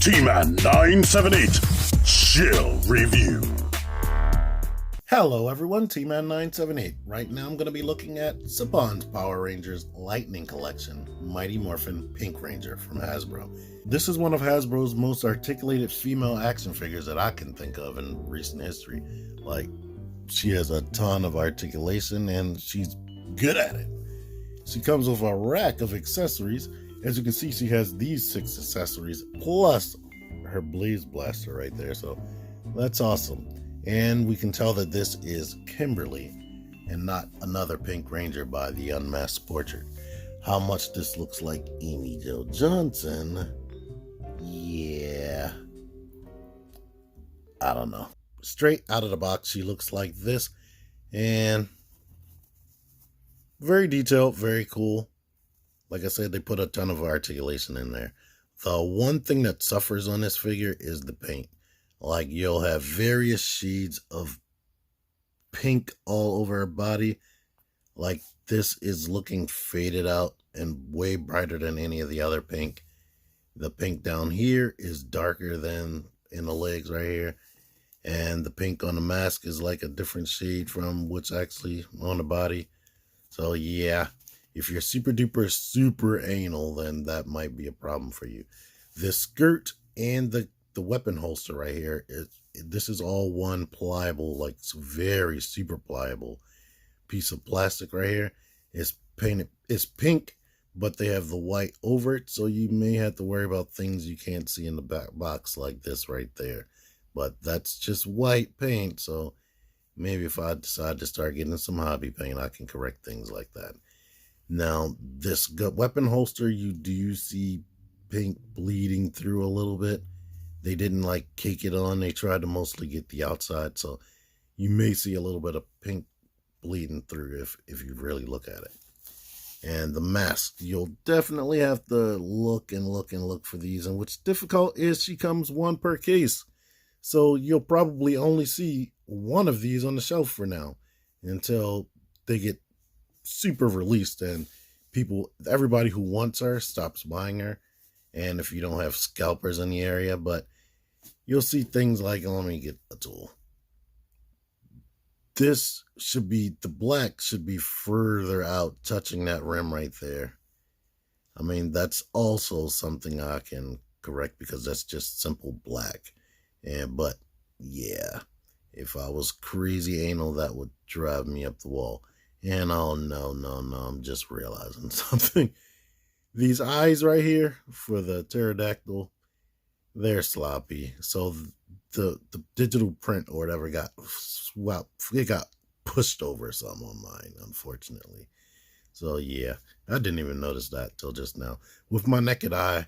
T-Man 978 Chill Review. Hello everyone, T-Man 978. Right now I'm going to be looking at Saban's Power Rangers Lightning Collection, Mighty Morphin Pink Ranger from Hasbro. This is one of Hasbro's most articulated female action figures that I can think of in recent history. Like, she has a ton of articulation and she's good at it. She comes with a rack of accessories. As you can see, she has these 6 accessories plus her Blaze Blaster right there, so that's awesome. And we can tell that this is Kimberly and not another Pink Ranger by the Unmasked Portrait. How much this looks like Amy Jo Johnson, yeah, I don't know. Straight out of the box, she looks like this, and very detailed, very cool. Like I said, they put a ton of articulation in there. The one thing that suffers on this figure is the paint. Like, you'll have various shades of pink all over her body. Like, this is looking faded out and way brighter than any of the other pink. The pink down here is darker than in the legs right here. And the pink on the mask is like a different shade from what's actually on the body. So yeah, if you're super duper super anal, then that might be a problem for you. The skirt and the weapon holster right here, this is all one pliable, like very super pliable piece of plastic right here. It's painted, it's pink, but they have the white over it, so you may have to worry about things you can't see in the back box like this right there. But that's just white paint, so maybe if I decide to start getting some hobby paint, I can correct things like that. Now, this weapon holster, you do see pink bleeding through a little bit. They didn't like cake it on. They tried to mostly get the outside, so you may see a little bit of pink bleeding through if you really look at it. And the mask, you'll definitely have to look and look and look for these. And what's difficult is she comes one per case. So you'll probably only see one of these on the shelf for now until they get super released and everybody who wants her stops buying her. And if you don't have scalpers in the area, but you'll see things like, let me get a tool. This should be, the black should be further out, touching that rim right there. I mean, that's also something I can correct because that's just simple black. But yeah, if I was crazy anal, that would drive me up the wall. And oh no, I'm just realizing something. These eyes right here for the pterodactyl, they're sloppy. So the digital print or whatever got swapped. It got pushed over some on mine, unfortunately. So yeah, I didn't even notice that till just now. With my naked eye,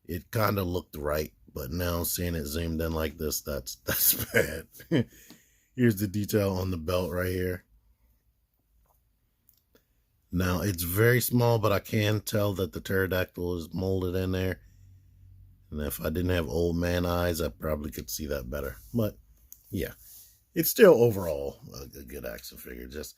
it kind of looked right. But now seeing it zoomed in like this, that's bad. Here's the detail on the belt right here. Now, it's very small, but I can tell that the pterodactyl is molded in there. And if I didn't have old man eyes, I probably could see that better. But, yeah, it's still overall a good action figure, just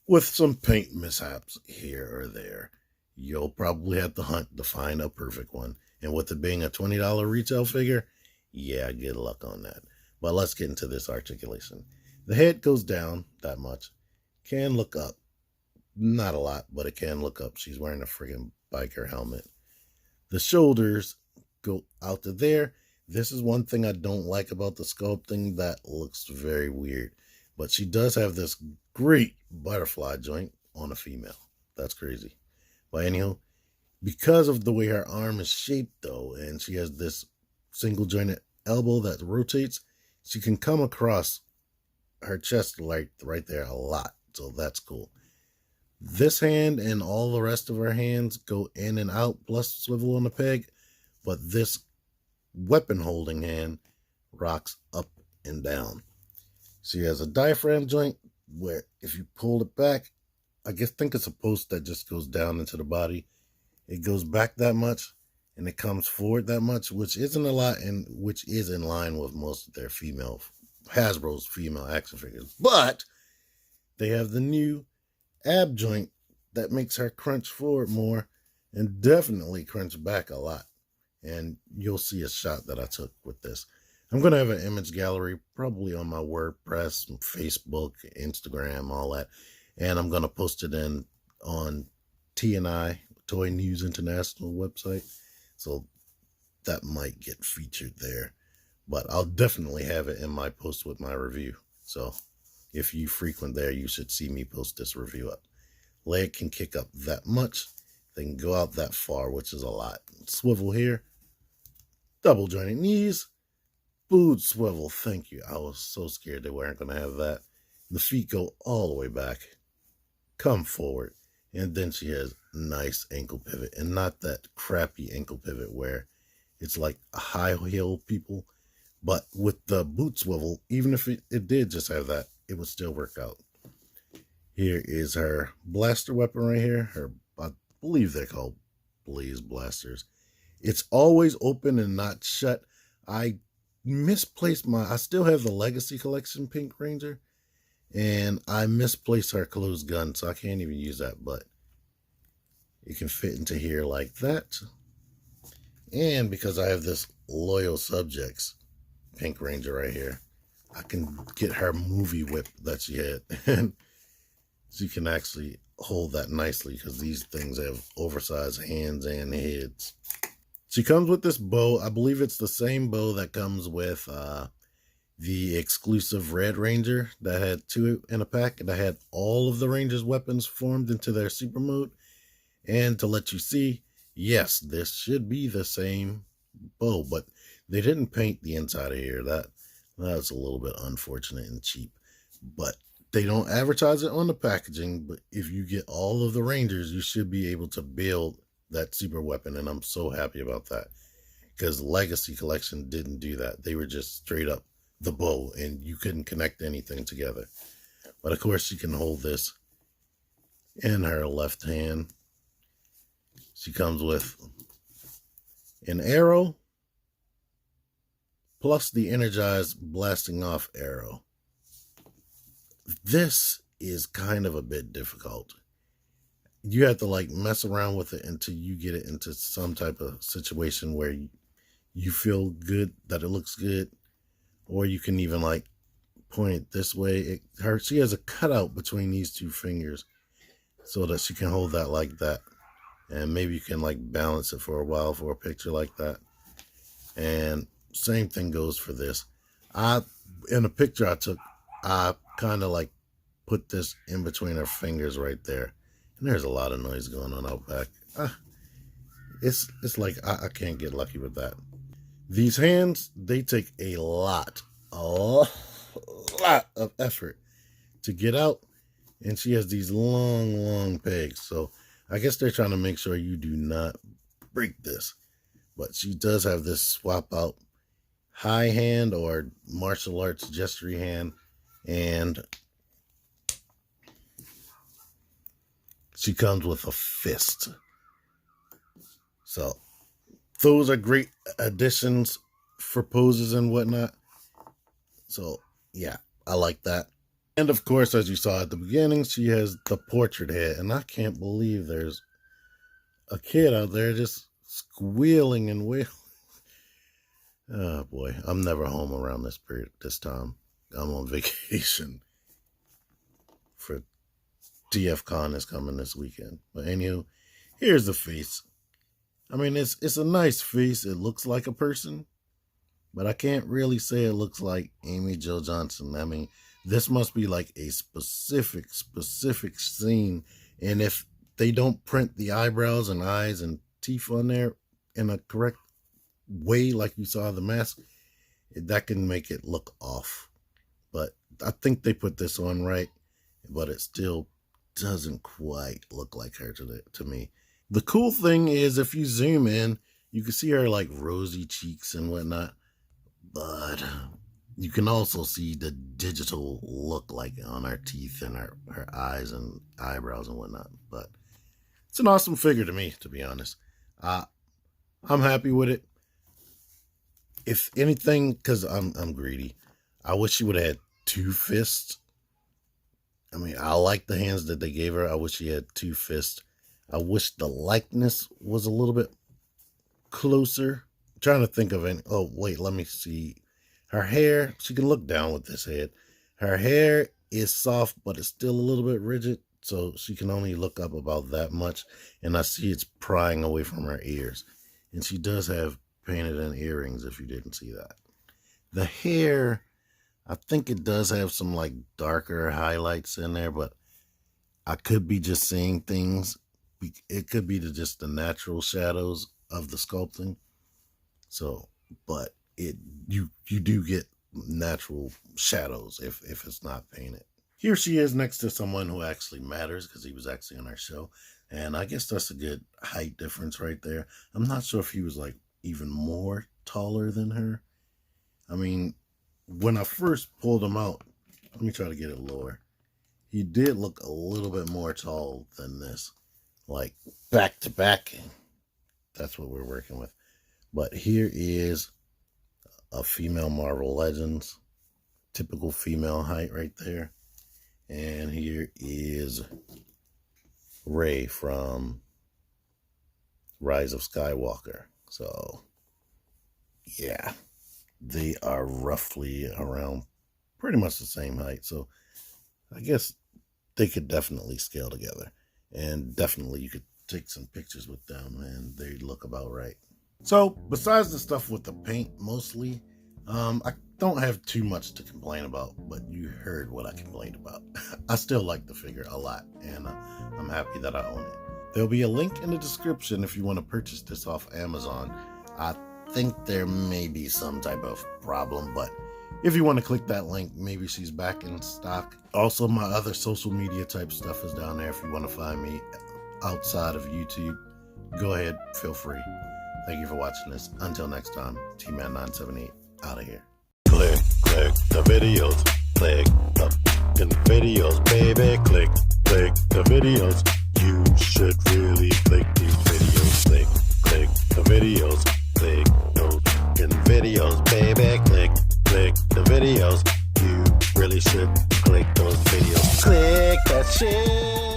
with some paint mishaps here or there. You'll probably have to hunt to find a perfect one. And with it being a $20 retail figure, yeah, good luck on that. But let's get into this articulation. The head goes down that much. Can look up. Not a lot, but it can look up. She's wearing a friggin' biker helmet. The shoulders go out to there. This is one thing I don't like about the sculpting. That looks very weird. But she does have this great butterfly joint on a female. That's crazy. But anyhow, because of the way her arm is shaped, though, and she has this single jointed elbow that rotates, she can come across her chest right there a lot. So that's cool. This hand and all the rest of her hands go in and out, plus swivel on the peg. But this weapon holding hand rocks up and down. She has a diaphragm joint where if you pull it back, I think it's a post that just goes down into the body. It goes back that much and it comes forward that much, which isn't a lot and which is in line with most of their Hasbro's female action figures. But they have the new ab joint that makes her crunch forward more and definitely crunch back a lot. and you'll see a shot that I took with this. I'm going to have an image gallery probably on my WordPress, Facebook, Instagram, all that. And I'm going to post it in on TNI, Toy News International website. So that might get featured there. But I'll definitely have it in my post with my review. So if you frequent there, you should see me post this review up. Leg can kick up that much. They can go out that far, which is a lot. Swivel here. Double jointed knees. Boot swivel. Thank you. I was so scared they weren't going to have that. The feet go all the way back. Come forward. And then she has nice ankle pivot. And not that crappy ankle pivot where it's like a high heel people. But with the boot swivel, even if it did just have that, it would still work out. Here is her blaster weapon right here. I believe they're called blaze blasters. It's always open and not shut. I misplaced I still have the Legacy Collection Pink Ranger, and I misplaced her closed gun, so I can't even use that, but it can fit into here like that. And because I have this Loyal Subjects Pink Ranger right here, I can get her movie whip that she had, and she can actually hold that nicely because these things have oversized hands and heads. She comes with this bow. I believe it's the same bow that comes with the exclusive Red Ranger that had 2 in a pack, and I had all of the Ranger's weapons formed into their super mode. And to let you see, yes, this should be the same bow, but they didn't paint the inside of here. That's a little bit unfortunate and cheap, but they don't advertise it on the packaging. But if you get all of the Rangers, you should be able to build that super weapon, and I'm so happy about that because Legacy Collection didn't do that. They were just straight up the bow, and you couldn't connect anything together. But of course, she can hold this in her left hand. She comes with an arrow plus the energized blasting off arrow. This is kind of a bit difficult. You have to like mess around with it until you get it into some type of situation where you feel good, that it looks good, or you can even like point it this way. She has a cutout between these 2 fingers so that she can hold that like that, and maybe you can like balance it for a while for a picture like that. And same thing goes for this. In a picture I took, I kind of like put this in between her fingers right there. And there's a lot of noise going on out back. It's like I can't get lucky with that. These hands, they take a lot of effort to get out. And she has these long pegs. So I guess they're trying to make sure you do not break this. But she does have this swap out high hand or martial arts gestury hand. And she comes with a fist. So those are great additions for poses and whatnot. So yeah, I like that. And of course, as you saw at the beginning, she has the portrait head. And I can't believe there's a kid out there just squealing and wailing. Oh boy, I'm never home around this time. I'm on vacation for TFCon is coming this weekend. But anywho, here's the face. I mean, it's a nice face. It looks like a person, but I can't really say it looks like Amy Jo Johnson. I mean, this must be like a specific scene. And if they don't print the eyebrows and eyes and teeth on there in a correct way, like you saw the mask, that can make it look off. But I think they put this on right, but it still doesn't quite look like her to me. The cool thing is if you zoom in, you can see her like rosy cheeks and whatnot, but you can also see the digital look like on her teeth and her eyes and eyebrows and whatnot. But it's an awesome figure to me, to be honest. I'm happy with it. If anything, because I'm greedy, I wish she would have had 2 fists. I mean, I like the hands that they gave her. I wish she had 2 fists. I wish the likeness was a little bit closer trying to think of any. Oh, wait, let me see. Her hair, she can look down with this head. Her hair is soft, but it's still a little bit rigid. So she can only look up about that much. And I see it's prying away from her ears. And she does have painted in earrings, if you didn't see that. The hair, I think it does have some like darker highlights in there, but I could be just seeing things. It could be just the natural shadows of the sculpting. So, but you do get natural shadows if it's not painted. Here she is next to someone who actually matters, because he was actually on our show. And I guess that's a good height difference right there. I'm not sure if he was like even more taller than her. I mean, when I first pulled him out, let me try to get it lower. He did look a little bit more tall than this. Like back to back. That's what we're working with. But here is a female Marvel Legends. Typical female height right there. And here is Rey from Rise of Skywalker. So, yeah. They are roughly around pretty much the same height. So, I guess they could definitely scale together. And definitely you could take some pictures with them and they look about right. So, besides the stuff with the paint mostly, I don't have too much to complain about, but you heard what I complained about. I still like the figure a lot, and I'm happy that I own it. There'll be a link in the description if you want to purchase this off Amazon. I think there may be some type of problem, but if you want to click that link, maybe she's back in stock. Also, my other social media type stuff is down there if you want to find me outside of YouTube. Go ahead, feel free. Thank you for watching this. Until next time, T-Man978 out of here. Click the videos. Click the videos, baby. Click the videos. You should really click these videos. Click the videos. Click those videos, baby. Click the videos. You really should click those videos. Click that shit.